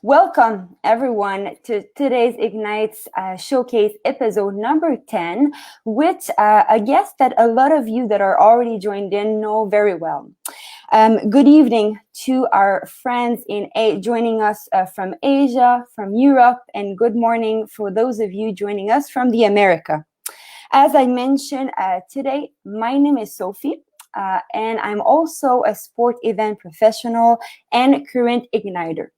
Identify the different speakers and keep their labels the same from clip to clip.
Speaker 1: Welcome, everyone, to today's IGNITEX Showcase episode number 10 with a guest that a lot of you that are already joined in know very well. Good evening to our friends joining us from Asia, from Europe, and good morning for those of you joining us from the America. As I mentioned today, my name is Sophie. And I'm also a sport event professional and current igniter.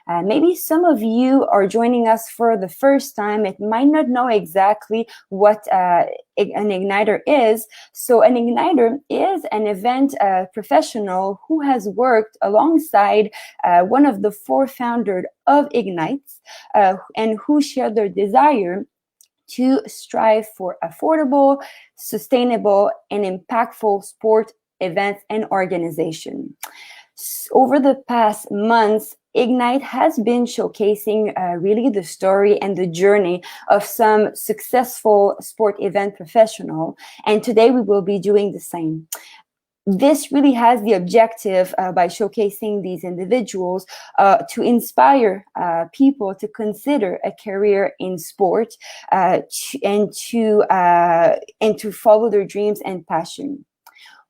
Speaker 1: Maybe some of you are joining us for the first time. It might not know exactly what an igniter is. So an igniter is an event professional who has worked alongside one of the four founders of IGNITEX and who shared their desire to strive for affordable, sustainable, and impactful sport events and organization. Over the past months, IGNITE has been showcasing really the story and the journey of some successful sport event professional, and today we will be doing the same. This really has the objective by showcasing these individuals to inspire people to consider a career in sport and to follow their dreams and passion.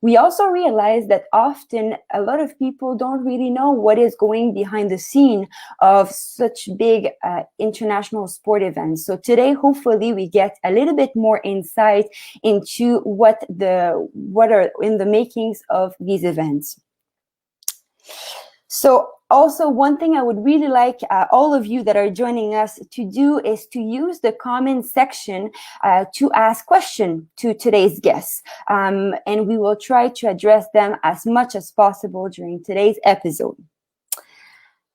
Speaker 1: We also realize that often a lot of people don't really know what is going behind the scene of such big international sport events. So today, hopefully, we get a little bit more insight into what are in the makings of these events. So also, one thing I would really like all of you that are joining us to do is to use the comment section to ask questions to today's guests. And we will try to address them as much as possible during today's episode.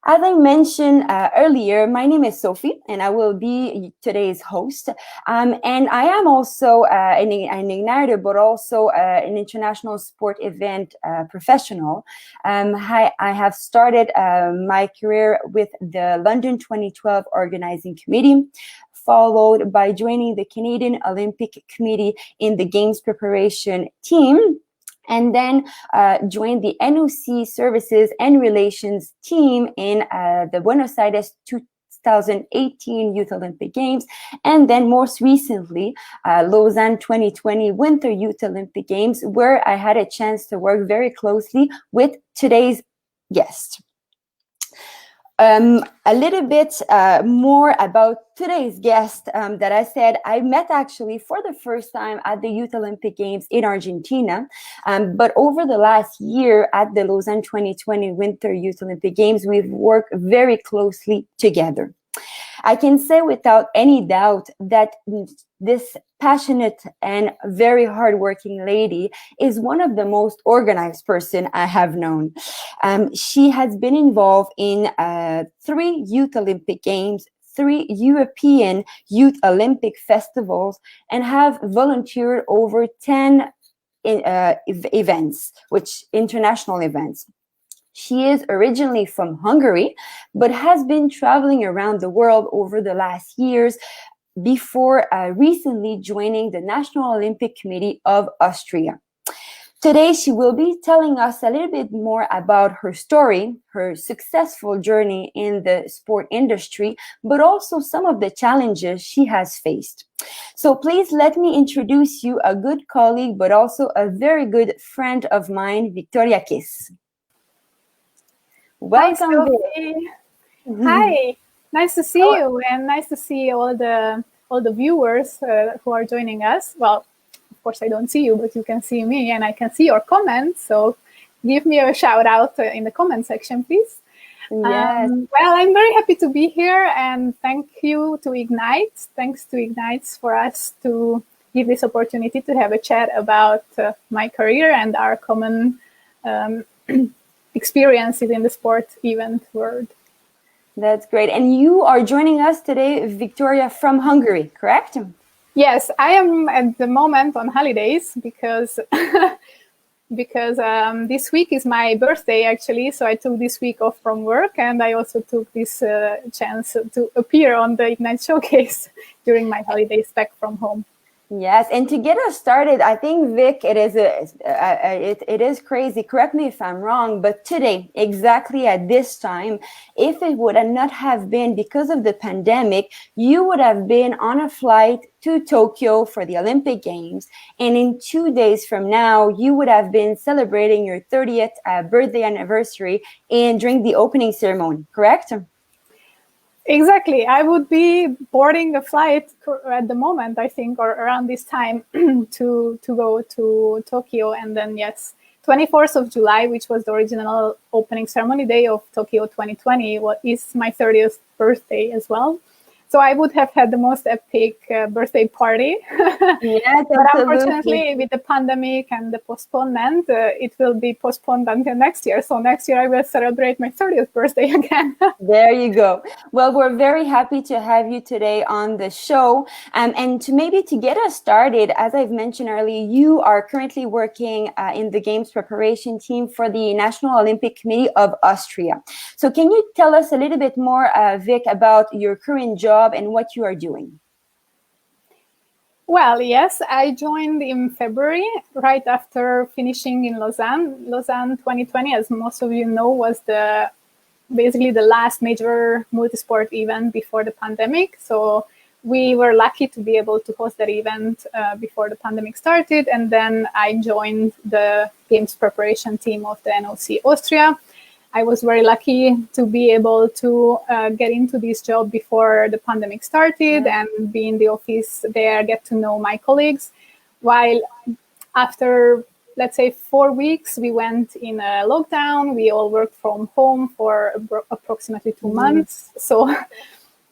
Speaker 1: As I mentioned earlier, my name is Sophie, and I will be today's host. And I am also an igniter, but also an international sport event professional. I have started my career with the London 2012 Organizing Committee, followed by joining the Canadian Olympic Committee in the Games preparation team, and then joined the NOC Services and Relations team in the Buenos Aires 2018 Youth Olympic Games, and then most recently, Lausanne 2020 Winter Youth Olympic Games, where I had a chance to work very closely with today's guest. A little bit more about today's guest that I said I met actually for the first time at the Youth Olympic Games in Argentina. But over the last year at the Lausanne 2020 Winter Youth Olympic Games, we've worked very closely together. I can say without any doubt that this passionate and very hardworking lady is one of the most organized person I have known. She has been involved in 3 Youth Olympic Games, 3 European Youth Olympic festivals, and have volunteered over 10 events, international events. She is originally from Hungary, but has been traveling around the world over the last years before recently joining the National Olympic Committee of Austria. Today, she will be telling us a little bit more about her story, her successful journey in the sport industry, but also some of the challenges she has faced. So please let me introduce you a good colleague, but also a very good friend of mine, Viktoria Kiss. Welcome.
Speaker 2: Hi, Sophie. Hi, nice to see you, and nice to see all the viewers who are joining us. Well, of course I don't see you, but you can see me, and I can see your comments. So give me a shout out in the comment section, please.
Speaker 1: Yes.
Speaker 2: Well, I'm very happy to be here, and thank you to IGNITE. Thanks to IGNITE for us to give this opportunity to have a chat about my career and our common experiences in the sport event world.
Speaker 1: That's great. And you are joining us today, Viktoria, from Hungary, correct?
Speaker 2: Yes, I am at the moment on holidays because this week is my birthday, actually. So I took this week off from work, and I also took this chance to appear on the IGNITE Showcase during my holidays back from home.
Speaker 1: Yes, and to get us started, I think Vic, it is crazy. Correct me if I'm wrong, but today, exactly at this time, if it would not have been because of the pandemic, you would have been on a flight to Tokyo for the Olympic Games, and in 2 days from now, you would have been celebrating your 30th birthday anniversary and during the opening ceremony. Correct?
Speaker 2: Exactly. I would be boarding a flight at the moment, I think, or around this time to go to Tokyo. And then, yes, 24th of July, which was the original opening ceremony day of Tokyo 2020, is my 30th birthday as well. So I would have had the most epic birthday party.
Speaker 1: Yes,
Speaker 2: But
Speaker 1: absolutely.
Speaker 2: unfortunately, with the pandemic and the postponement, it will be postponed until next year. So next year I will celebrate my 30th birthday again.
Speaker 1: There you go. Well, we're very happy to have you today on the show. And to get us started, as I've mentioned earlier, you are currently working in the Games preparation team for the National Olympic Committee of Austria. So can you tell us a little bit more, Vic, about your current job and what you are doing?
Speaker 2: Well, yes, I joined in February, right after finishing in Lausanne. Lausanne 2020, as most of you know, was basically the last major multisport event before the pandemic. So we were lucky to be able to host that event before the pandemic started. And then I joined the Games preparation team of the NOC Austria. I was very lucky to be able to get into this job before the pandemic started and be in the office there, get to know my colleagues. While after, let's say, 4 weeks, we went in a lockdown. We all worked from home for approximately 2 months. So,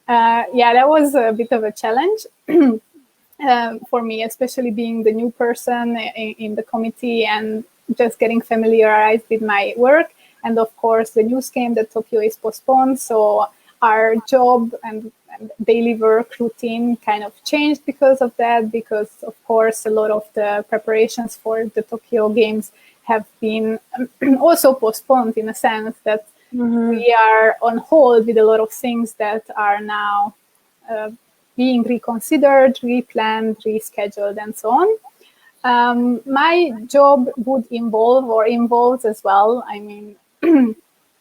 Speaker 2: that was a bit of a challenge for me, especially being the new person in the committee and just getting familiarized with my work. And of course, the news came that Tokyo is postponed. So our job and daily work routine kind of changed because of that, because of course, a lot of the preparations for the Tokyo Games have been also postponed in a sense that we are on hold with a lot of things that are now being reconsidered, replanned, rescheduled, and so on. My job would involve or involves as well, I mean,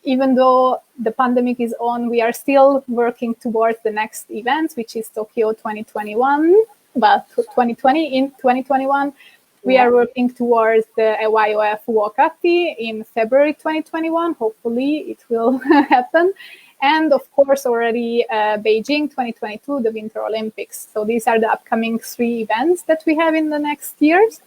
Speaker 2: even though the pandemic is on, we are still working towards the next event, which is Tokyo 2021. But 2020 in 2021, we are working towards the YOF Wakati in February 2021. Hopefully, it will happen. And of course, already Beijing 2022, the Winter Olympics. So these are the upcoming 3 events that we have in the next years.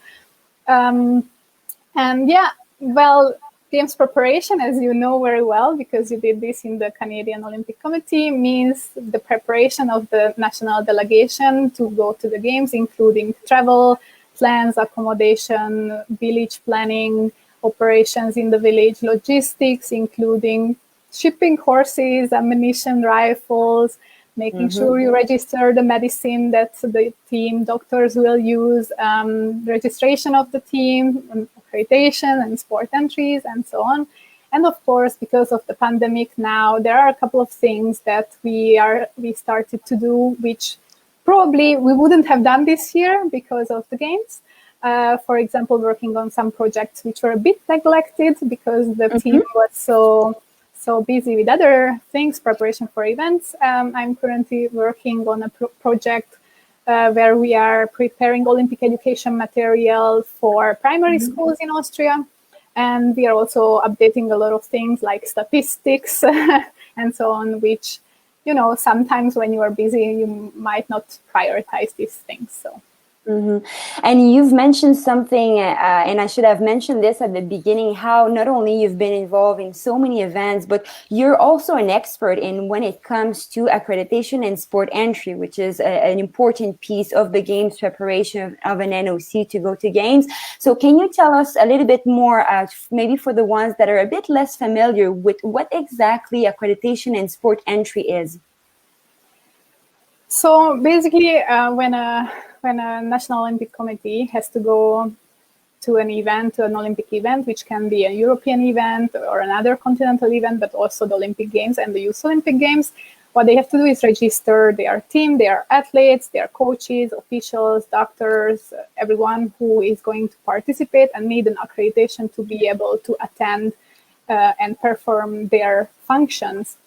Speaker 2: Games preparation, as you know very well, because you did this in the Canadian Olympic Committee, means the preparation of the national delegation to go to the Games, including travel plans, accommodation, village planning, operations in the village, logistics, including shipping horses, ammunition, rifles, making sure you register the medicine that the team doctors will use, registration of the team, accreditation and sport entries, and so on. And of course, because of the pandemic now, there are a couple of things that we started to do, which probably we wouldn't have done this year because of the Games. For example, working on some projects which were a bit neglected because the team was so busy with other things, preparation for events. I'm currently working on a project where we are preparing Olympic education material for primary schools in Austria. And we are also updating a lot of things like statistics and so on, which, sometimes when you are busy, you might not prioritize these things. So.
Speaker 1: And you've mentioned something, and I should have mentioned this at the beginning, how not only you've been involved in so many events, but you're also an expert in when it comes to accreditation and sport entry, which is an important piece of the Games preparation of an NOC to go to Games. So can you tell us a little bit more, maybe for the ones that are a bit less familiar with what exactly accreditation and sport entry is?
Speaker 2: So basically, when a National Olympic Committee has to go to an event, to an Olympic event, which can be a European event or another continental event, but also the Olympic Games and the Youth Olympic Games, what they have to do is register their team, their athletes, their coaches, officials, doctors, everyone who is going to participate and need an accreditation to be able to attend and perform their functions.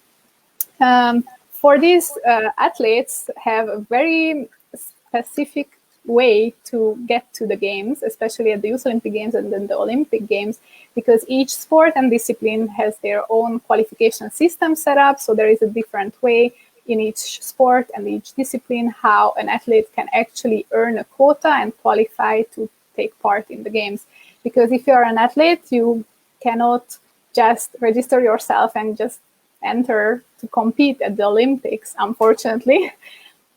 Speaker 2: For these athletes have a very specific way to get to the games, especially at the Youth Olympic Games and then the Olympic Games, because each sport and discipline has their own qualification system set up. So there is a different way in each sport and each discipline how an athlete can actually earn a quota and qualify to take part in the games. Because if you're an athlete, you cannot just register yourself and just enter to compete at the Olympics, unfortunately.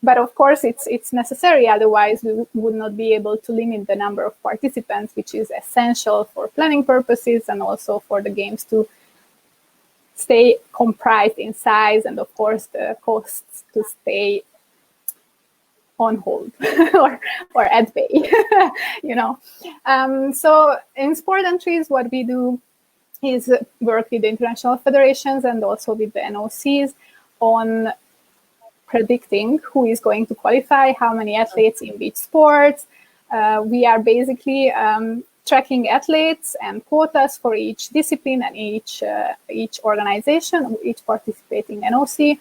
Speaker 2: But of course, it's necessary. Otherwise, we would not be able to limit the number of participants, which is essential for planning purposes and also for the games to stay comprised in size, and of course, the costs to stay on hold or at bay, So in sport entries, what we do is work with the international federations and also with the NOCs on predicting who is going to qualify, how many athletes in which sports. We are basically tracking athletes and quotas for each discipline and each organization, each participating NOC.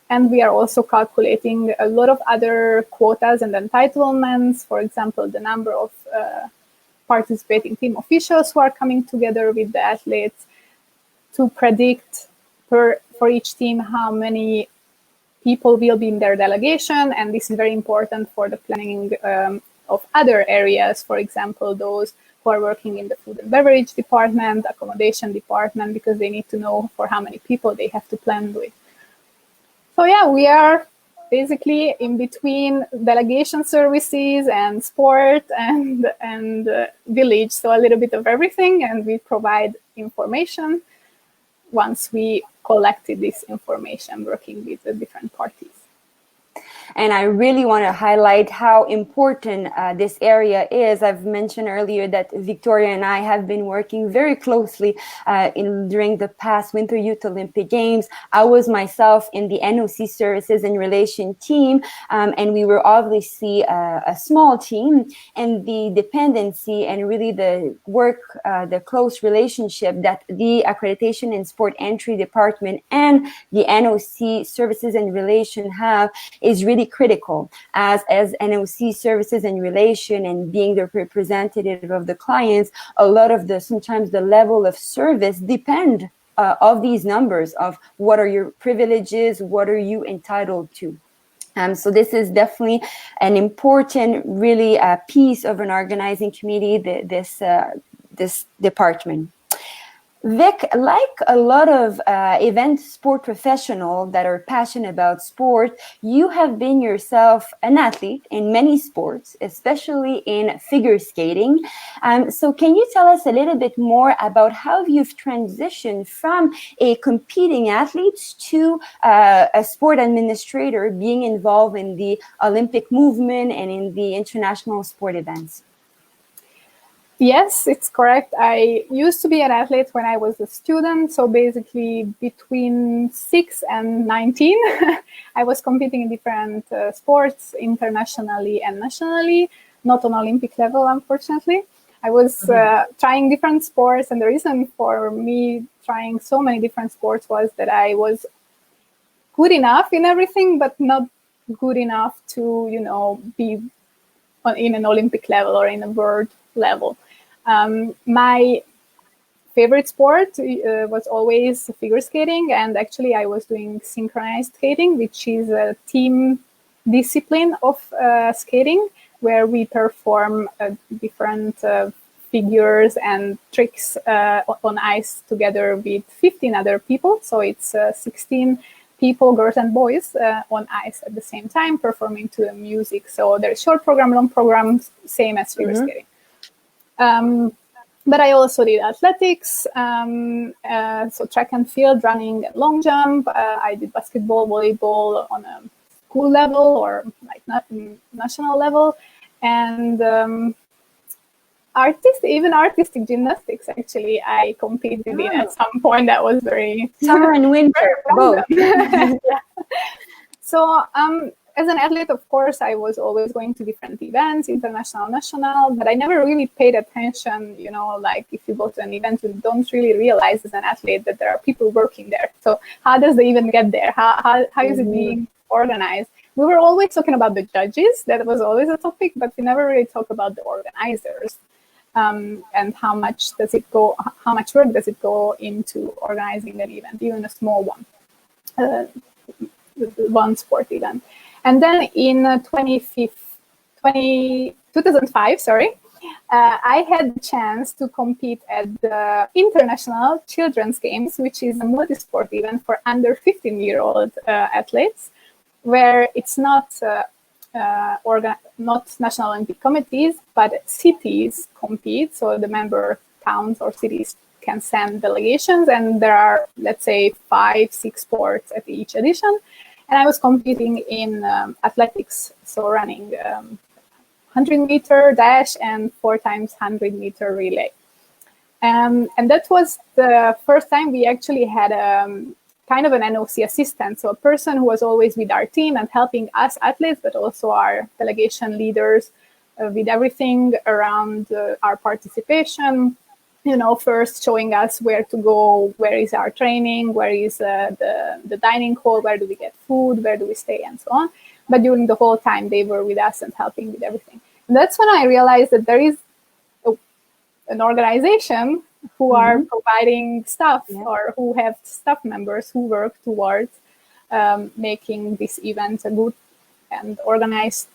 Speaker 2: And we are also calculating a lot of other quotas and entitlements, for example, the number of participating team officials who are coming together with the athletes to predict for each team how many people will be in their delegation. And this is very important for the planning of other areas, for example, those who are working in the food and beverage department, accommodation department, because they need to know for how many people they have to plan with. So yeah, we are basically in between delegation services and sport and village, so a little bit of everything, and we provide information once we collected this information working with the different parties.
Speaker 1: And I really want to highlight how important this area is. I've mentioned earlier that Viktoria and I have been working very closely during the past Winter Youth Olympic Games. I was myself in the NOC Services and Relation team, and we were obviously a small team. And the dependency and really the work, the close relationship that the Accreditation and Sport Entry Department and the NOC Services and Relation have is really critical, as NOC Services and Relation and being the representative of the clients. A lot of sometimes the level of service depend of these numbers of what are your privileges, what are you entitled to. So this is definitely an important, really piece of an organizing committee, this department. Vic, like a lot of event sport professionals that are passionate about sport, you have been yourself an athlete in many sports, especially in figure skating. So can you tell us a little bit more about how you've transitioned from a competing athlete to a sport administrator, being involved in the Olympic movement and in the international sport events?
Speaker 2: Yes, it's correct. I used to be an athlete when I was a student. So basically between 6 and 19, I was competing in different starts internationally and nationally, not on Olympic level, unfortunately. I was trying different sports, and the reason for me trying so many different sports was that I was good enough in everything, but not good enough to, be in an Olympic level or in a world level. My favorite sport was always figure skating, and actually I was doing synchronized skating, which is a team discipline of skating, where we perform different figures and tricks on ice together with 15 other people. So it's 16 people, girls and boys, on ice at the same time, performing to the music. So there's short program, long program, same as figure skating. But I also did athletics, so track and field, running, and long jump. I did basketball, volleyball on a school level or like national level, and artistic gymnastics. Actually, I competed in at some point. That was very
Speaker 1: summer and winter both.
Speaker 2: Yeah. So as an athlete, of course, I was always going to different events, international, national, but I never really paid attention, you know, like if you go to an event, you don't really realize as an athlete that there are people working there. So how does they even get there? How is it being organized? We were always talking about the judges. That was always a topic, but we never really talk about the organizers. And how much does it go, how much work does it go into organizing an event, even a small one, one sport event. And then in 2005, I had the chance to compete at the International Children's Games, which is a multi-sport event for under 15-year-old athletes, where it's not national Olympic committees, but cities compete. So the member towns or cities can send delegations, and there are, let's say, 5-6 sports at each edition. And I was competing in athletics, so running 100-meter dash and 4 times 100-meter relay. And that was the first time we actually had kind of an NOC assistant, so a person who was always with our team and helping us athletes, but also our delegation leaders with everything around our participation. You know, first showing us where to go, where is our training, where is the dining hall, where do we get food, where do we stay, and so on. But during the whole time, they were with us and helping with everything. And that's when I realized that there is an organization who are providing stuff, or who have staff members who work towards making this event a good and organized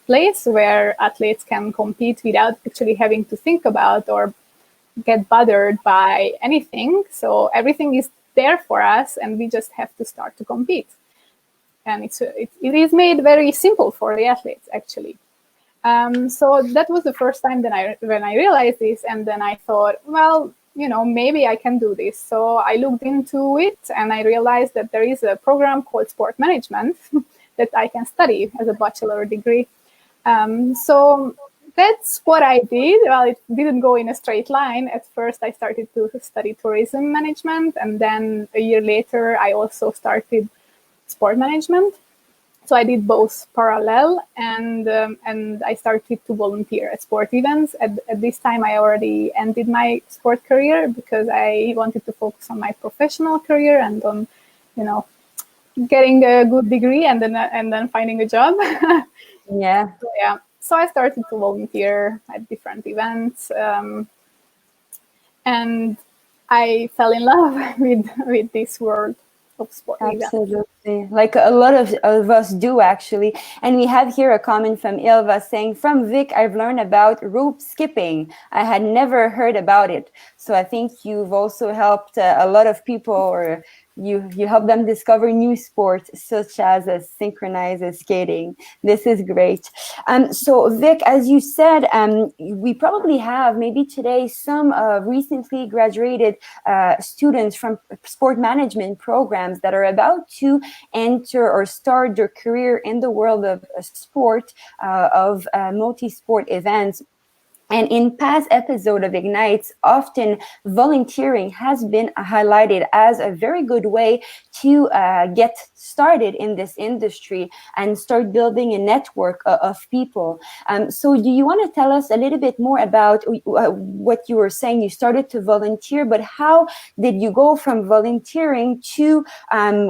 Speaker 2: place where athletes can compete without actually having to think about or get bothered by anything. So everything is there for us, and we just have to start to compete. And it is made very simple for the athletes, actually. So that was the first time that when I realized this, and then I thought, well, you know, maybe I can do this. So I looked into it, and I realized that there is a program called sport management that I can study as a bachelor degree. So that's what I did. Well, it didn't go in a straight line. At first, I started to study tourism management, and then a year later, I also started sport management. So I did both parallel, and I started to volunteer at sport events. At this time, I already ended my sport career because I wanted to focus on my professional career and on, you know, getting a good degree and then finding a job.
Speaker 1: Yeah.
Speaker 2: So I started to volunteer at different events, and I fell in love with this world of sport.
Speaker 1: Absolutely. Like a lot of us do, actually. And we have here a comment from Ilva saying, from Vic, I've learned about rope skipping. I had never heard about it. So I think you've also helped a lot of people, or you help them discover new sports such as synchronized skating. This is great. So Vic, as you said, we probably have maybe today some recently graduated students from sport management programs that are about to enter or start their career in the world of sport, of multi-sport events. And in past episodes of Ignites, often volunteering has been highlighted as a very good way to get started in this industry and start building a network of people. So do you want to tell us a little bit more about what you were saying? You started to volunteer, but how did you go from volunteering to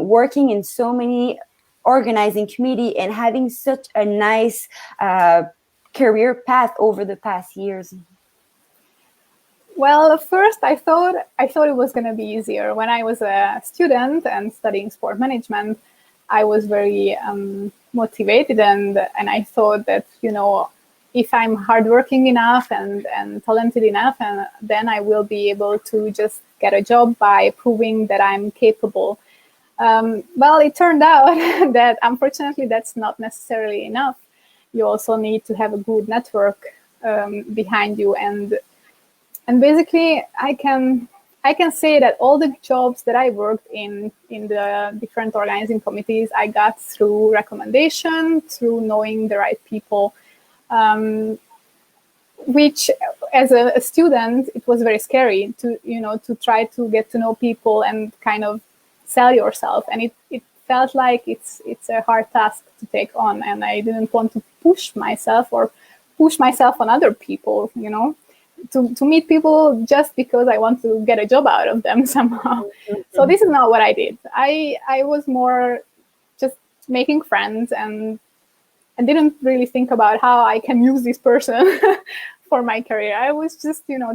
Speaker 1: working in so many organizing committee and having such a nice career path over the past years?
Speaker 2: Well, at first I thought it was going to be easier. When I was a student and studying sport management, I was very motivated, and I thought that, you know, if I'm hardworking enough and talented enough, and then I will be able to just get a job by proving that I'm capable. Well, it turned out that unfortunately that's not necessarily enough. You also need to have a good network behind you, and basically I can say that all the jobs that I worked in the different organizing committees, I got through recommendation, through knowing the right people, which as a student it was very scary to try to get to know people and kind of sell yourself, and it felt like it's a hard task to take on, and I didn't want to push myself on other people, you know, to meet people just because I want to get a job out of them somehow. So this is not what I did. I was more just making friends and didn't really think about how I can use this person for my career. I was just, you know,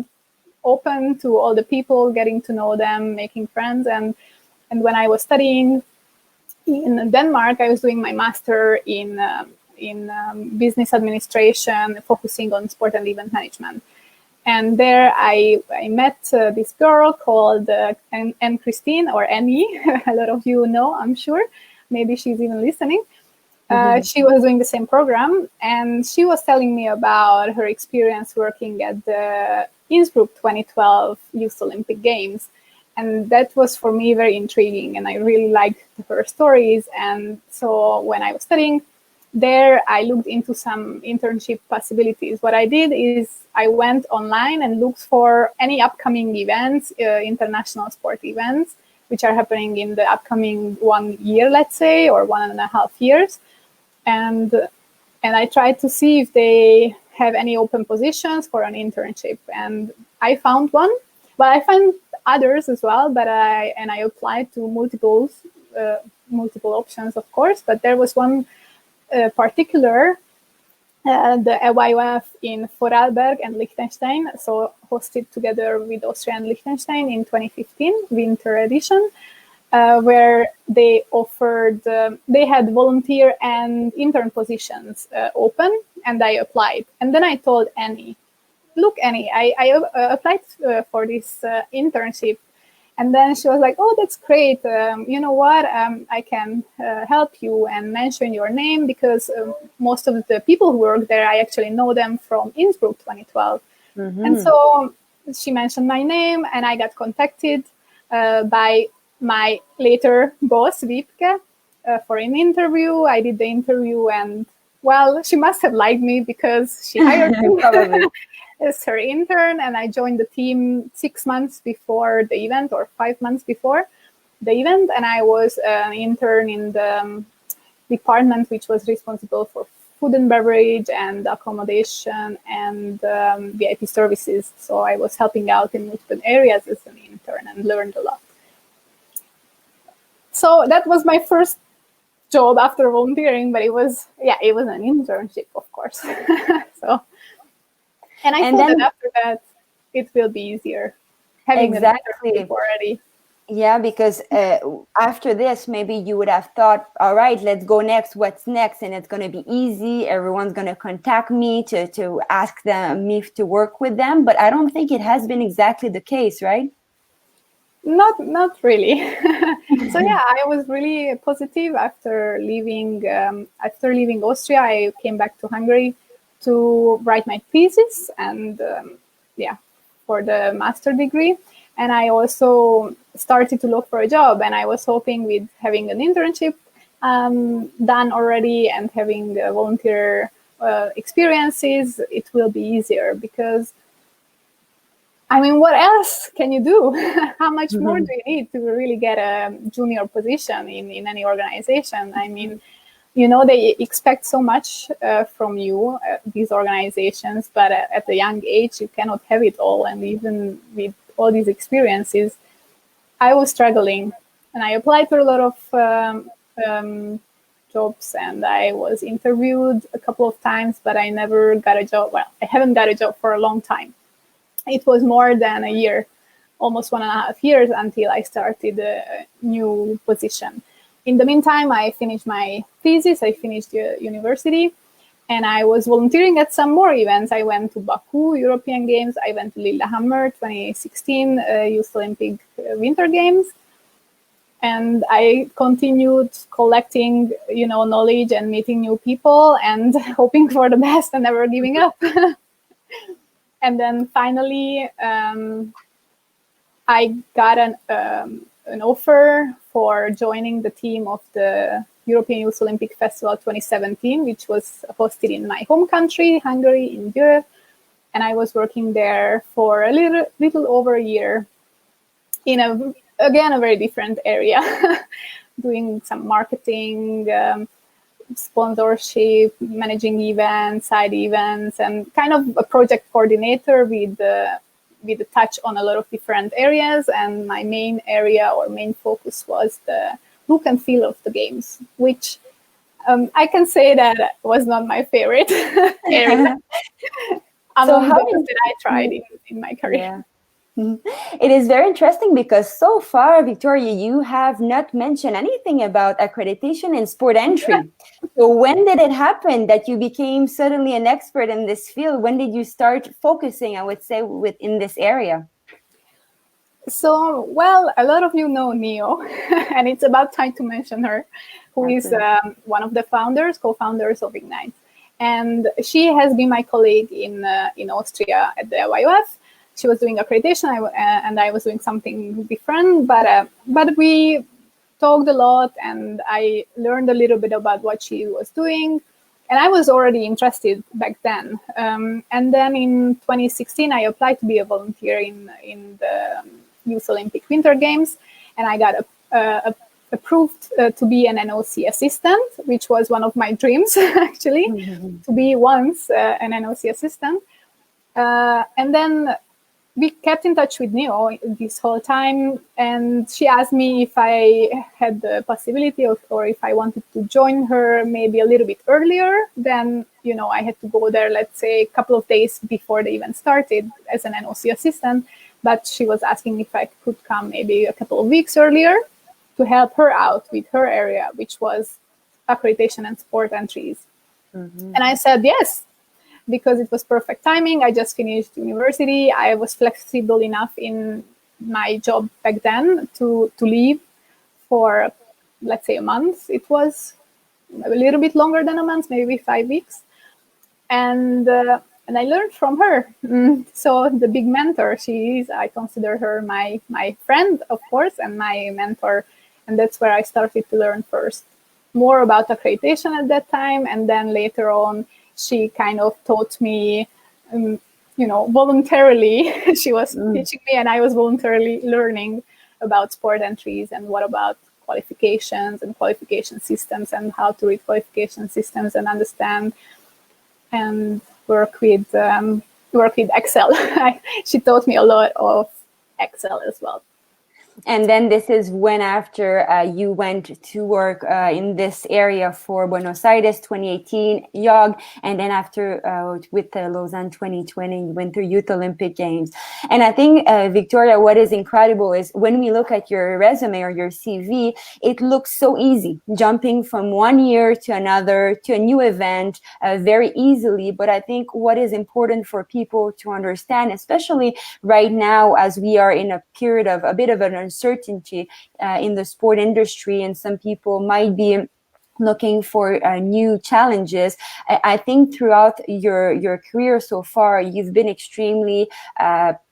Speaker 2: open to all the people, getting to know them, making friends. And when I was studying in Denmark, I was doing my master in business administration, focusing on sport and event management. And there I met this girl called Anne Christine, or Annie. A lot of you know, I'm sure. Maybe she's even listening. She was doing the same program, and she was telling me about her experience working at the Innsbruck 2012 Youth Olympic Games. And that was for me very intriguing, and I really liked her stories. And so when I was studying there, I looked into some internship possibilities. What I did is I went online and looked for any upcoming events, international sport events, which are happening in the upcoming 1 year, let's say, or 1.5 years. And I tried to see if they have any open positions for an internship. And I found one, but I found others as well. But I applied to multiple options, of course. But there was one particular, the EYF in Vorarlberg and Liechtenstein, so hosted together with Austria and Liechtenstein in 2015 winter edition. Where they offered, they had volunteer and intern positions open, and I applied. And then I told Annie, look, Annie, I applied for this internship. And then she was like, oh, that's great. You know what? I can help you and mention your name, because most of the people who work there, I actually know them from Innsbruck 2012. And so she mentioned my name, and I got contacted by my later boss, Wiebke, for an interview. I did the interview, and well, she must have liked me, because she hired me as her intern, and I joined the team 6 months before the event, or 5 months before the event. And I was an intern in the department which was responsible for food and beverage and accommodation and VIP services. So I was helping out in multiple areas as an intern and learned a lot. So that was my first job after volunteering, but it was an internship, of course. So, and I thought that after that, it will be easier having an internship already.
Speaker 1: Yeah, because after this, maybe you would have thought, all right, let's go next. What's next? And it's going to be easy. Everyone's going to contact me to ask me to work with them. But I don't think it has been exactly the case, right?
Speaker 2: Not really. So yeah, I was really positive after leaving. After leaving Austria, I came back to Hungary to write my thesis and for the master degree. And I also started to look for a job. And I was hoping with having an internship done already and having volunteer experiences, it will be easier, because I mean, what else can you do? How much more do you need to really get a junior position in any organization? I mean, you know, they expect so much from you, these organizations, but at a young age, you cannot have it all. And even with all these experiences, I was struggling. And I applied for a lot of jobs, and I was interviewed a couple of times, but I never got a job. Well, I haven't got a job for a long time. It was more than a year, almost 1.5 years, until I started a new position. In the meantime, I finished my thesis, I finished the university, and I was volunteering at some more events. I went to Baku European Games, I went to Lillehammer 2016 Youth Olympic Winter Games, and I continued collecting, you know, knowledge and meeting new people and hoping for the best and never giving up. And then finally, I got an offer for joining the team of the European Youth Olympic Festival 2017, which was hosted in my home country, Hungary, in Győr. And I was working there for a little over a year in a very different area. doing some marketing, sponsorship, managing events, side events, and kind of a project coordinator with a touch on a lot of different areas. And my main area or main focus was the look and feel of the games, which I can say that was not my favorite area among those that I tried in my career.
Speaker 1: Yeah. It is very interesting because so far, Victoria, you have not mentioned anything about accreditation and sport entry. So when did it happen that you became suddenly an expert in this field? When did you start focusing, I would say, within this area?
Speaker 2: So, well, a lot of you know Neo, and it's about time to mention her, who is one of the co-founders of IGNITE. And she has been my colleague in Austria at the YOF. She was doing accreditation, and I was doing something different. But we talked a lot, and I learned a little bit about what she was doing. And I was already interested back then. And then in 2016, I applied to be a volunteer in the Youth Olympic Winter Games, and I got approved to be an NOC assistant, which was one of my dreams, actually, to be once an NOC assistant. And then we kept in touch with Neo this whole time, and she asked me if I had the possibility or if I wanted to join her maybe a little bit earlier. Then, I had to go there, let's say, a couple of days before the event started as an NOC assistant. But she was asking if I could come maybe a couple of weeks earlier to help her out with her area, which was accreditation and sport entries. And I said yes, because it was perfect timing. I just finished university. I was flexible enough in my job back then to leave for, let's say, a month. It was a little bit longer than a month, maybe 5 weeks. And I learned from her. So the big mentor she is, I consider her my friend, of course, and my mentor. And that's where I started to learn first more about accreditation at that time. And then later on, she kind of taught me, voluntarily. She was teaching me, and I was voluntarily learning about sport entries and what about qualifications and qualification systems and how to read qualification systems and understand and work with Excel. She taught me a lot of Excel as well.
Speaker 1: And then this is when after you went to work in this area for Buenos Aires 2018, YOG, and then after with Lausanne 2020, you went through Youth Olympic Games. And I think, Victoria, what is incredible is when we look at your resume or your CV, it looks so easy, jumping from one year to another, to a new event very easily. But I think what is important for people to understand, especially right now, as we are in a period of a bit of an uncertainty in the sport industry, and some people might be looking for new challenges. I think throughout your career so far, you've been extremely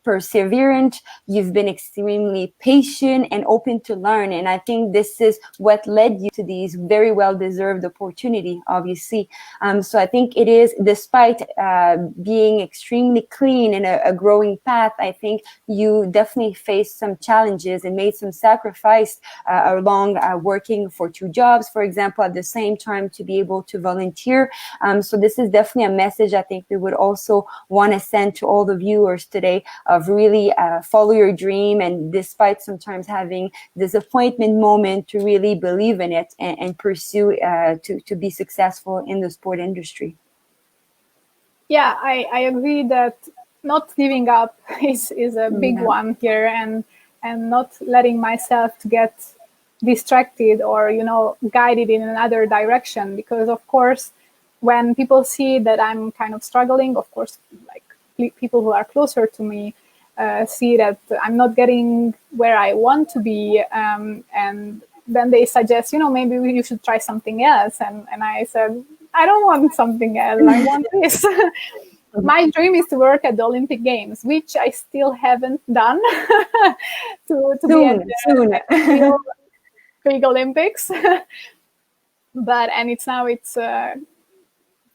Speaker 1: perseverant, you've been extremely patient and open to learn. And I think this is what led you to these very well-deserved opportunity, obviously. So I think it is, despite being extremely clean and a growing path, I think you definitely faced some challenges and made some sacrifice along working for 2 jobs, for example, at the same time to be able to volunteer. So this is definitely a message I think we would also want to send to all the viewers today, of really follow your dream, and despite sometimes having disappointment moment, to really believe in it and pursue to be successful in the sport industry.
Speaker 2: Yeah, I agree that not giving up is a big one here, and not letting myself to get distracted or guided in another direction, because of course when people see that I'm kind of struggling, of course, like people who are closer to me see that I'm not getting where I want to be, and then they suggest, maybe you should try something else. And I said, I don't want something else. I want this. My dream is to work at the Olympic Games, which I still haven't done. to be at the big Olympics. It's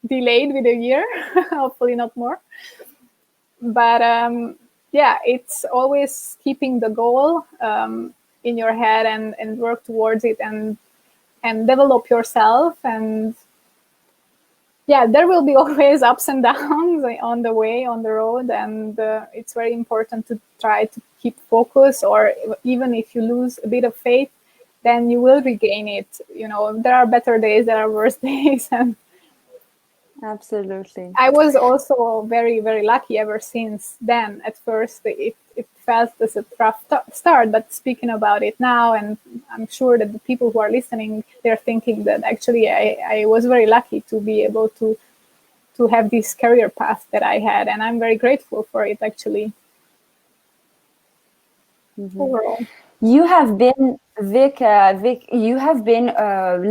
Speaker 2: delayed with a year, hopefully not more. But it's always keeping the goal in your head and work towards it and develop yourself. And yeah, there will be always ups and downs on the way, on the road, and it's very important to try to keep focus, or even if you lose a bit of faith, then you will regain it. There are better days, there are worse days, and
Speaker 1: absolutely.
Speaker 2: I was also very, very lucky ever since then. At first, it felt as a rough start, but speaking about it now, and I'm sure that the people who are listening, they're thinking that actually I was very lucky to be able to have this career path that I had, and I'm very grateful for it, actually. Overall.
Speaker 1: You have been, Vic, you have been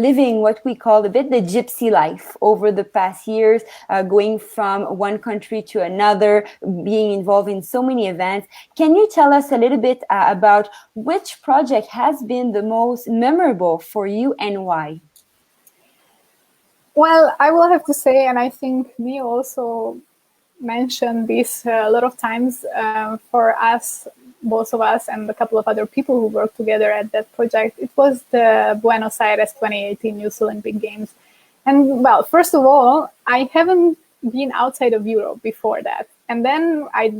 Speaker 1: living what we call a bit the gypsy life over the past years, going from one country to another, being involved in so many events. Can you tell us a little bit about which project has been the most memorable for you and why?
Speaker 2: Well, I will have to say, and I think me also mentioned this a lot of times, for us, both of us and a couple of other people who worked together at that project, it was the Buenos Aires 2018 Youth Olympic Games. And well, first of all, I haven't been outside of Europe before that. And then I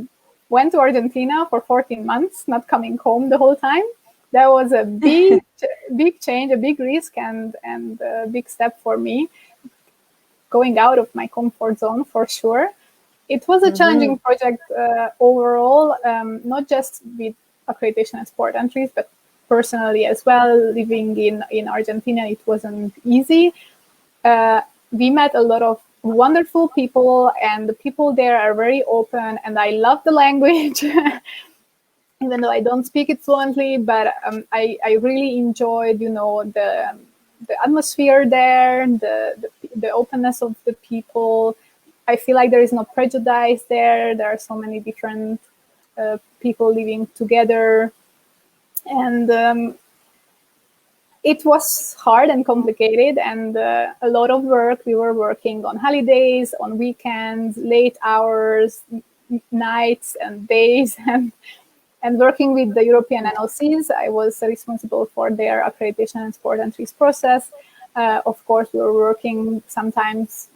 Speaker 2: went to Argentina for 14 months, not coming home the whole time. That was a big, big change, a big risk, and a big step for me, going out of my comfort zone for sure. It was a challenging project overall, not just with Accreditation and Sport Entries, but personally as well. Living in Argentina, it wasn't easy. We met a lot of wonderful people, and the people there are very open, and I love the language, even though I don't speak it fluently, but I really enjoyed, the atmosphere there, the openness of the people. I feel like there is no prejudice there. There are so many different people living together. And it was hard and complicated, and a lot of work. We were working on holidays, on weekends, late hours, nights and days, and working with the European NOCs. I was responsible for their accreditation and sport entries process. Of course, we were working sometimes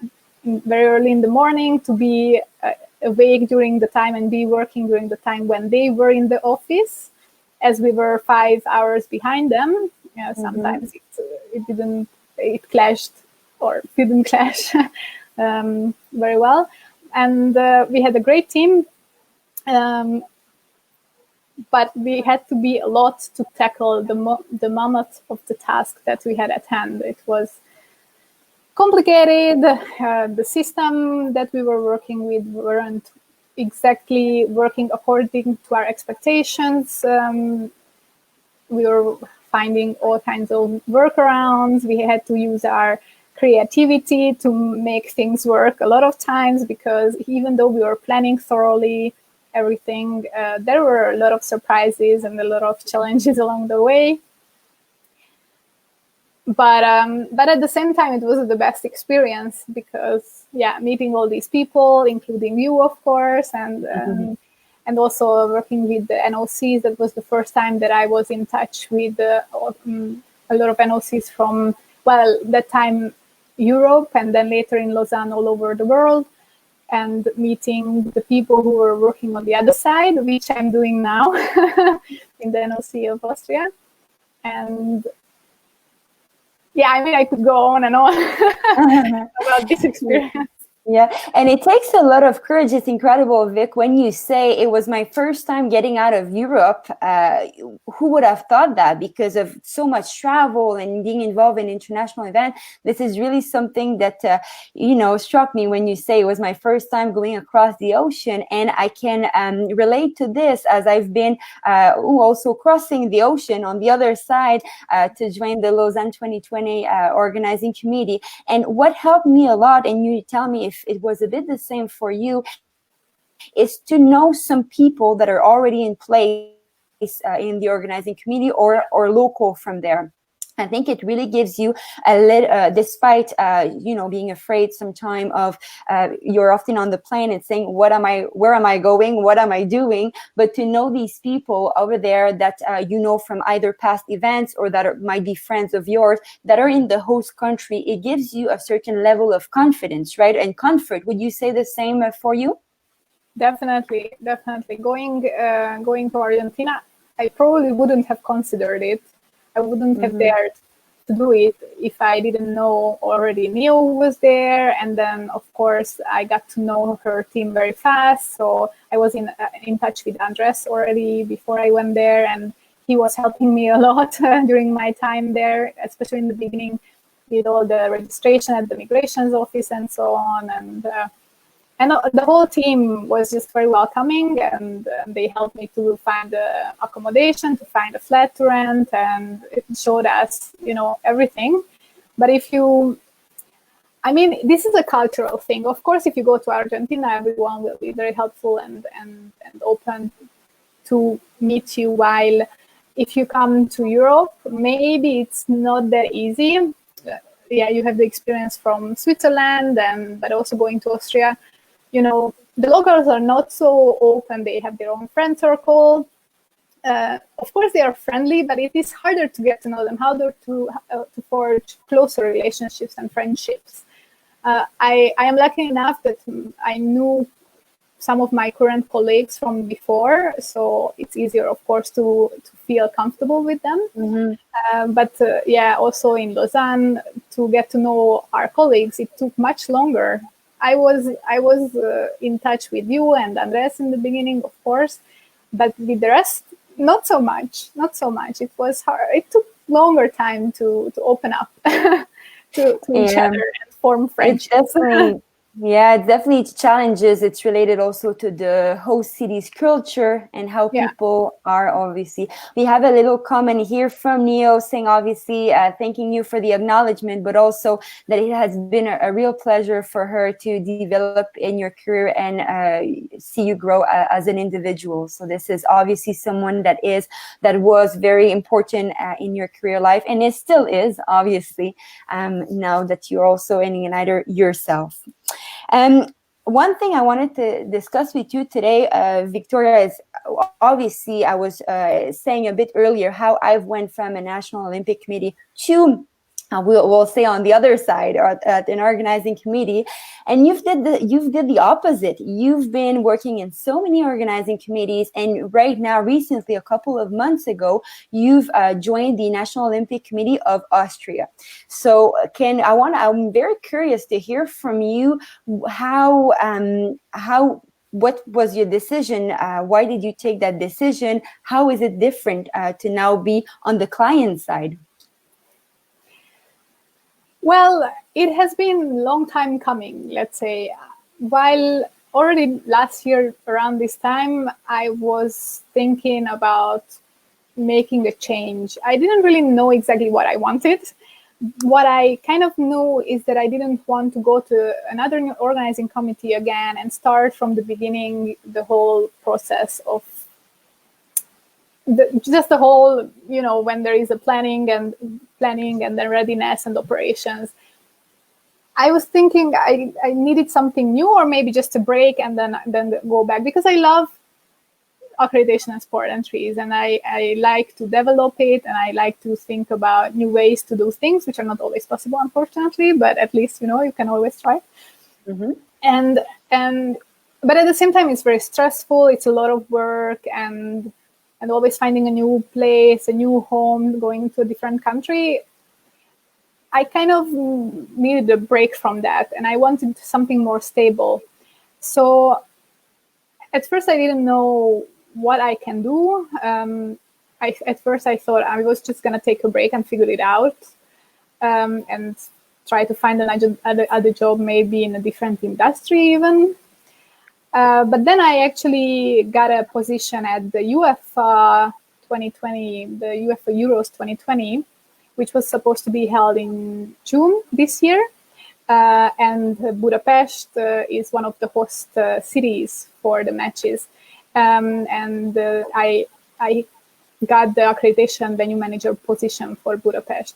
Speaker 2: very early in the morning to be awake during the time and be working during the time when they were in the office, as we were 5 hours behind them. Sometimes it clashed or didn't clash very well. And we had a great team, but we had to be a lot to tackle the mammoth of the task that we had at hand. It was complicated. The system that we were working with weren't exactly working according to our expectations. We were finding all kinds of workarounds. We had to use our creativity to make things work a lot of times, because even though we were planning thoroughly everything, there were a lot of surprises and a lot of challenges along the way. But at the same time, it was the best experience, because meeting all these people, including you, of course, and also working with the NOCs. That was the first time that I was in touch with a lot of NOCs from, well, that time Europe, and then later in Lausanne, all over the world, and meeting the people who were working on the other side, which I'm doing now in the NOC of Austria. And I could go on and on about this experience.
Speaker 1: Yeah, and it takes a lot of courage. It's incredible, Vic, when you say it was my first time getting out of Europe. Who would have thought that? Because of so much travel and being involved in international events, this is really something that, struck me when you say it was my first time going across the ocean. And I can relate to this, as I've been also crossing the ocean on the other side to join the Lausanne 2020 organizing committee. And what helped me a lot, and you tell me if it was a bit the same for you, is to know some people that are already in place in the organizing committee or local from there. I think it really gives you a little, despite, being afraid sometime of, you're often on the plane and saying, where am I going? What am I doing? But to know these people over there that, from either past events or that might be friends of yours that are in the host country, it gives you a certain level of confidence, right? And comfort. Would you say the same for you?
Speaker 2: Definitely. Going to Argentina, I probably wouldn't have considered it. I wouldn't have dared to do it if I didn't know already Neo was there. And then, of course, I got to know her team very fast. So I was in touch with Andres already before I went there. And he was helping me a lot during my time there, especially in the beginning with all the registration at the migrations office and so on. And the whole team was just very welcoming, and they helped me to find accommodation, to find a flat to rent, and it showed us, everything. But this is a cultural thing. Of course, if you go to Argentina, everyone will be very helpful and open to meet you. While if you come to Europe, maybe it's not that easy. Yeah, you have the experience from Switzerland, but also going to Austria. The locals are not so open. They have their own friend circle. Of course, they are friendly, but it is harder to get to know them, to forge closer relationships and friendships. I am lucky enough that I knew some of my current colleagues from before, so it's easier, of course, to feel comfortable with them. But also in Lausanne, to get to know our colleagues, it took much longer. I was in touch with you and Andres in the beginning, of course, but with the rest, not so much. It was hard. It took longer time to open up to each other and form friendships.
Speaker 1: It definitely challenges. It's related also to the host city's culture and how people are. Obviously, we have a little comment here from Neo saying, obviously, thanking you for the acknowledgement, but also that it has been a real pleasure for her to develop in your career and see you grow as an individual. So this is obviously someone that was very important in your career life, and it still is, obviously, now that you're also an igniter yourself. One thing I wanted to discuss with you today, Viktoria, is obviously I was saying a bit earlier how I've went from a National Olympic Committee to we'll say on the other side, or at an organizing committee, and you've did the opposite. You've been working in so many organizing committees, and right now, recently, a couple of months ago, you've joined the National Olympic Committee of Austria. So, I'm very curious to hear from you what was your decision? Why did you take that decision? How is it different to now be on the client side?
Speaker 2: Well, it has been a long time coming, let's say. While already last year around this time, I was thinking about making a change. I didn't really know exactly what I wanted. What I kind of knew is that I didn't want to go to another organizing committee again and start from the beginning the whole process of the whole, when there is a planning and then readiness and operations. I was thinking I needed something new, or maybe just a break and then go back, because I love accreditation and sport entries, and I like to develop it, and I like to think about new ways to do things, which are not always possible, unfortunately, but at least, you can always try. But at the same time, it's very stressful. It's a lot of work, and always finding a new place, a new home, going to a different country. I kind of needed a break from that, and I wanted something more stable. So at first, I didn't know what I can do. At first, I thought I was just going to take a break and figure it out, and try to find another job, maybe in a different industry even. But then I actually got a position at the UEFA 2020, the UEFA Euros 2020, which was supposed to be held in June this year. And Budapest is one of the host cities for the matches. I got the accreditation venue manager position for Budapest.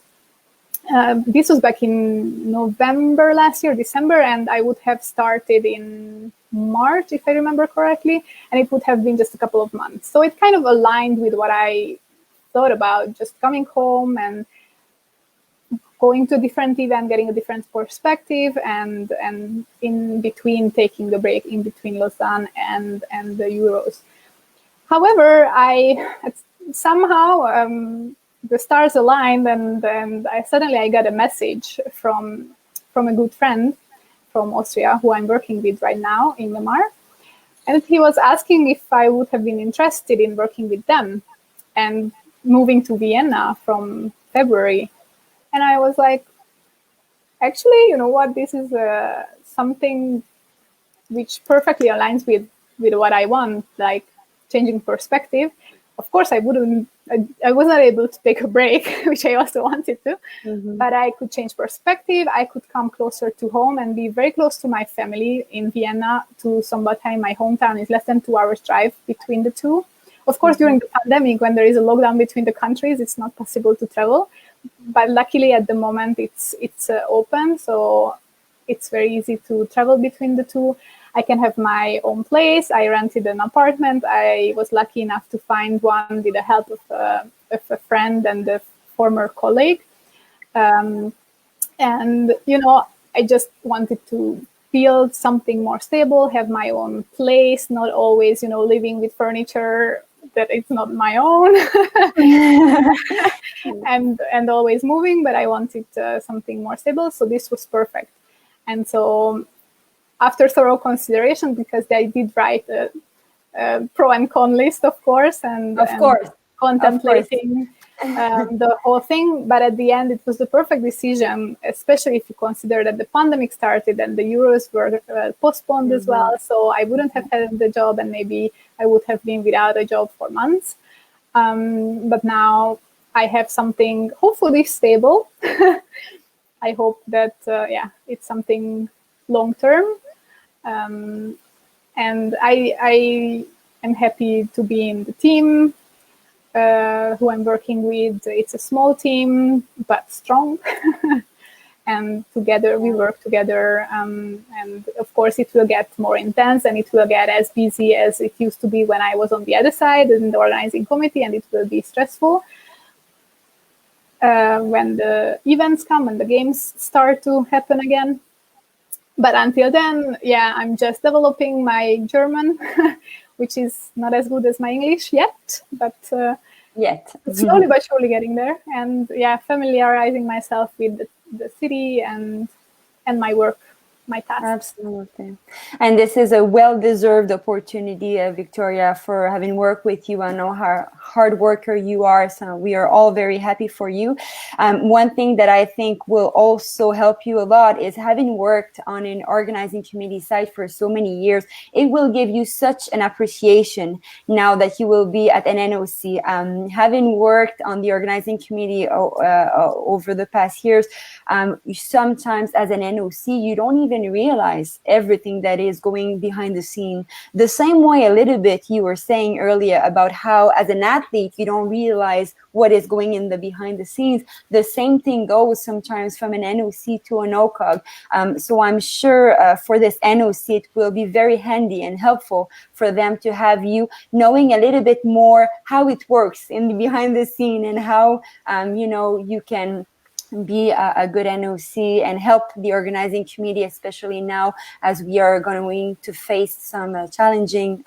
Speaker 2: This was back in November last year, December, and I would have started in March, if I remember correctly, and it would have been just a couple of months. So it kind of aligned with what I thought about, just coming home and going to a different event, getting a different perspective, and in between taking the break in between Lausanne and the Euros. However, somehow the stars aligned, and I got a message from a good friend from Austria who I'm working with right now in Lamar, and he was asking if I would have been interested in working with them and moving to Vienna from February. And I was like, actually, you know what? This is something which perfectly aligns with what I want, like changing perspective. Of course, I was not able to take a break, which I also wanted to, but I could change perspective. I could come closer to home and be very close to my family in Vienna. To Szombathely, my hometown, is less than 2 hours drive between the two. Of course, during the pandemic, when there is a lockdown between the countries, it's not possible to travel. But luckily, at the moment, it's open, so it's very easy to travel between the two. I can have my own place. I rented an apartment. I was lucky enough to find one with the help of a friend and a former colleague. And, you know, I just wanted to build something more stable, have my own place, not always, you know, living with furniture that it's not my own and always moving, but I wanted something more stable. So this was perfect. And so after thorough consideration, because I did write a pro and con list, of course, and contemplating the whole thing. But at the end, it was the perfect decision, especially if you consider that the pandemic started and the Euros were postponed as well. So I wouldn't have had the job, and maybe I would have been without a job for months. But now I have something hopefully stable. I hope that, it's something long term. And I am happy to be in the team who I'm working with. It's a small team, but strong. And together we work together. And of course, it will get more intense, and it will get as busy as it used to be when I was on the other side in the organizing committee, and it will be stressful when the events come and the games start to happen again. But until then, I'm just developing my German, which is not as good as my English yet, but slowly but surely getting there. And familiarizing myself with the city and my work, my tasks.
Speaker 1: Absolutely. And this is a well-deserved opportunity, Viktoria, for having worked with you. I know how hard worker you are, so we are all very happy for you. One thing that I think will also help you a lot is having worked on an organizing committee side for so many years. It will give you such an appreciation now that you will be at an NOC. Having worked on the organizing committee over the past years, sometimes as an NOC, you don't even realize everything that is going behind the scene. The same way a little bit you were saying earlier about how as an athlete, you don't realize what is going in the behind the scenes. The same thing goes sometimes from an NOC to an OCOG. So I'm sure for this NOC, it will be very handy and helpful for them to have you knowing a little bit more how it works in the behind the scene and how, you can be a good NOC and help the organizing committee, especially now as we are going to face some challenging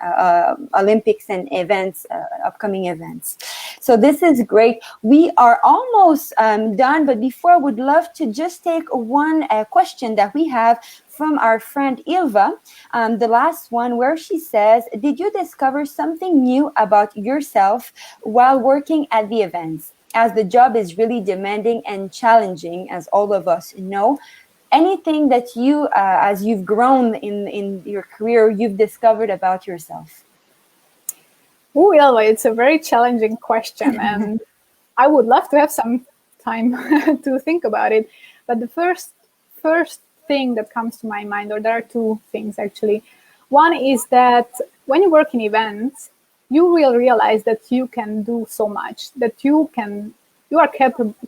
Speaker 1: Olympics and events, upcoming events. So this is great. We are almost done, but before I would love to just take one question that we have from our friend Ilva, the last one, where she says, did you discover something new about yourself while working at the events? As the job is really demanding and challenging, as all of us know, anything that you, as you've grown in your career, you've discovered about yourself?
Speaker 2: Oh, Ilva, it's a very challenging question, and I would love to have some time to think about it. But the first thing that comes to my mind, or there are two things actually. One is that when you work in events, you will realize that you can do so much, that you can you are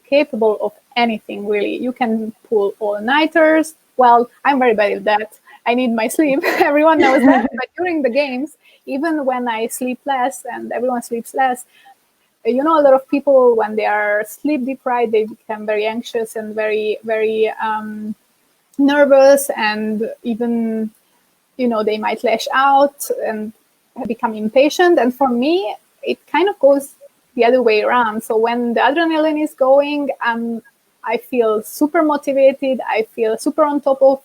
Speaker 2: capable of anything, really. You can pull all-nighters. Well, I'm very bad at that. I need my sleep. Everyone knows that. But during the games, even when I sleep less and everyone sleeps less, a lot of people, when they are sleep deprived, they become very anxious and very, very nervous, and even, they might lash out and become impatient. And for me, it kind of goes the other way around. So when the adrenaline is going, I feel super motivated. I feel super on top of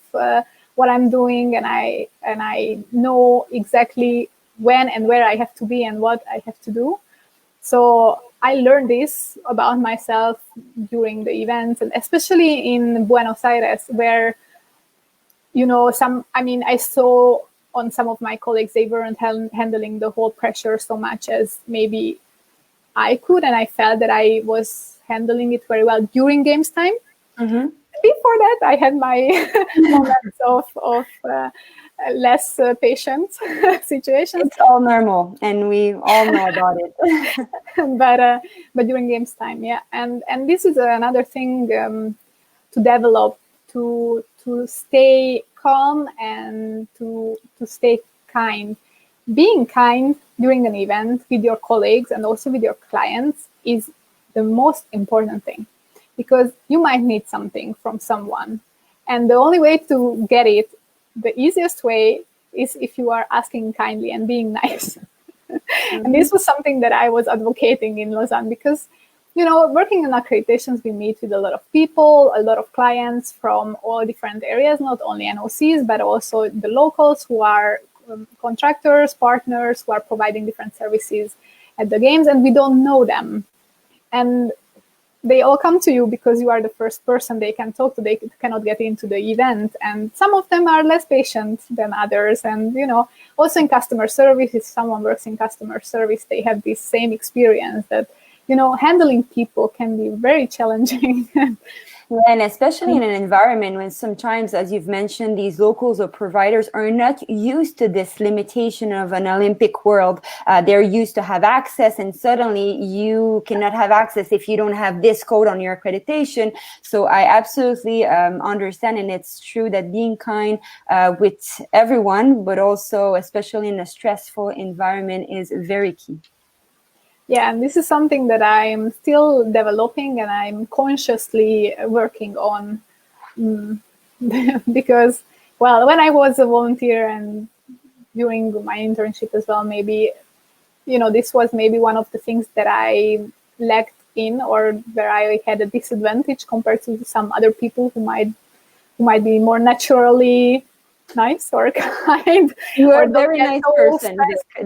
Speaker 2: what I'm doing, and I know exactly when and where I have to be and what I have to do. So I learned this about myself during the events, and especially in Buenos Aires, where, I saw on some of my colleagues, they weren't handling the whole pressure so much as maybe I could, and I felt that I was handling it very well during games time.
Speaker 1: Mm-hmm.
Speaker 2: Before that, I had my moments of less patient situations.
Speaker 1: It's all normal, and we all know about it.
Speaker 2: but during games time, yeah, and this is another thing to develop, to stay calm and to stay kind. Being kind during an event with your colleagues and also with your clients is the most important thing, because you might need something from someone, and the only way to get it, the easiest way, is if you are asking kindly and being nice. Mm-hmm. And this was something that I was advocating in Lausanne, because working in accreditations, we meet with a lot of people, a lot of clients from all different areas, not only NOCs, but also the locals who are contractors, partners, who are providing different services at the games, and we don't know them. And they all come to you because you are the first person they can talk to. They cannot get into the event. And some of them are less patient than others. And, also in customer service, if someone works in customer service, they have this same experience that, handling people can be very challenging.
Speaker 1: Yeah, and especially in an environment when sometimes, as you've mentioned, these locals or providers are not used to this limitation of an Olympic world. They're used to have access, and suddenly you cannot have access if you don't have this code on your accreditation. So I absolutely understand, and it's true that being kind with everyone, but also especially in a stressful environment, is very key.
Speaker 2: Yeah, and this is something that I'm still developing and I'm consciously working on. Because, well, when I was a volunteer and during my internship as well, maybe, this was maybe one of the things that I lacked in, or where I had a disadvantage compared to some other people who might be more naturally nice or kind.
Speaker 1: You're a very nice person.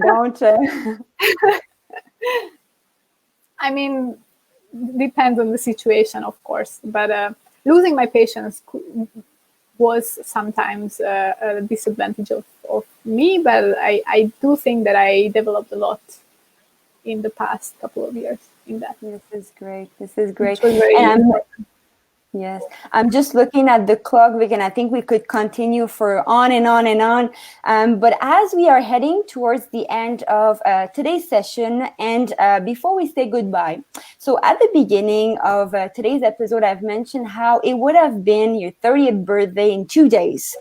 Speaker 1: Don't...
Speaker 2: I mean, depends on the situation, of course, but losing my patience was sometimes a disadvantage of me, but I do think that I developed a lot in the past couple of years in that.
Speaker 1: This is great. This is great. Yes, I'm just looking at the clock, Vic, and I think we could continue for on and on and on. But as we are heading towards the end of today's session, and before we say goodbye, so at the beginning of today's episode, I've mentioned how it would have been your 30th birthday in 2 days,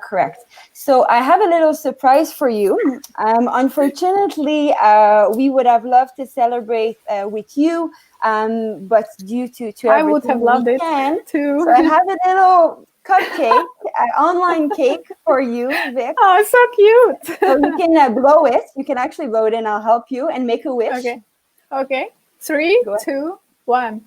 Speaker 1: correct? So I have a little surprise for you. Unfortunately, we would have loved to celebrate with you, but due to
Speaker 2: I would have loved it too.
Speaker 1: So I have a little cupcake, online cake for you, Vic.
Speaker 2: Oh, so cute!
Speaker 1: So you can blow it. You can actually blow it, and I'll help you and make a wish.
Speaker 2: Okay. 3, 2, 1.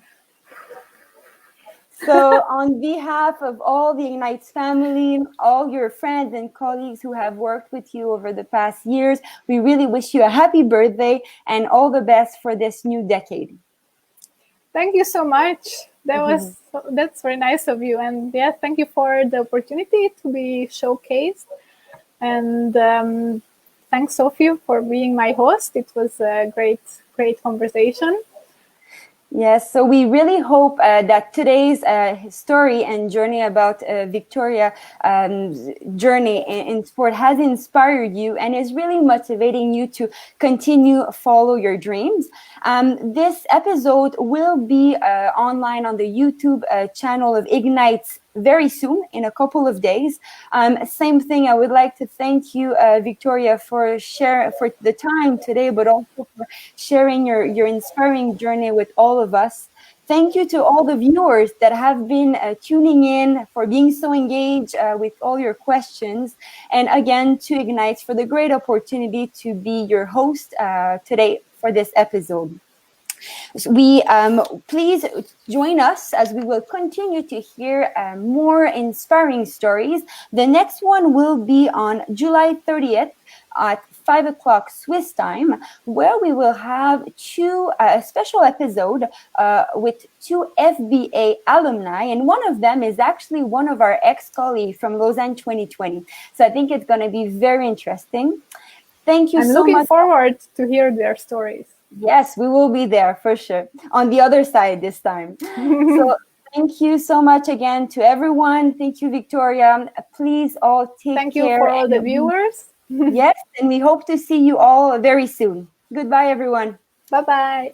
Speaker 1: So on behalf of all the IGNITX family, all your friends and colleagues who have worked with you over the past years, we really wish you a happy birthday and all the best for this new decade.
Speaker 2: Thank you so much. That's very nice of you. And yeah, thank you for the opportunity to be showcased. And thanks, Sophie, for being my host. It was a great conversation.
Speaker 1: Yes, so we really hope that today's story and journey about Victoria journey in sport has inspired you and is really motivating you to continue follow your dreams. This episode will be online on the YouTube channel of IGNITX very soon, in a couple of days. Same thing, I would like to thank you, Victoria, for the time today, but also for sharing your inspiring journey with all of us. Thank you to all the viewers that have been tuning in, for being so engaged with all your questions. And again, to IGNITX for the great opportunity to be your host today for this episode. Please join us as we will continue to hear more inspiring stories. The next one will be on July 30th at 5 o'clock Swiss time, where we will have a special episode with two FBA alumni, and one of them is actually one of our ex-colleagues from Lausanne 2020. So I think it's going to be very interesting. Thank you so much.
Speaker 2: I'm looking forward to hear their stories.
Speaker 1: Yes, we will be there for sure. On the other side this time. So thank you so much again to everyone. Thank you, Victoria. Please all take care.
Speaker 2: Thank you for all the viewers.
Speaker 1: Yes, and we hope to see you all very soon. Goodbye, everyone.
Speaker 2: Bye-bye.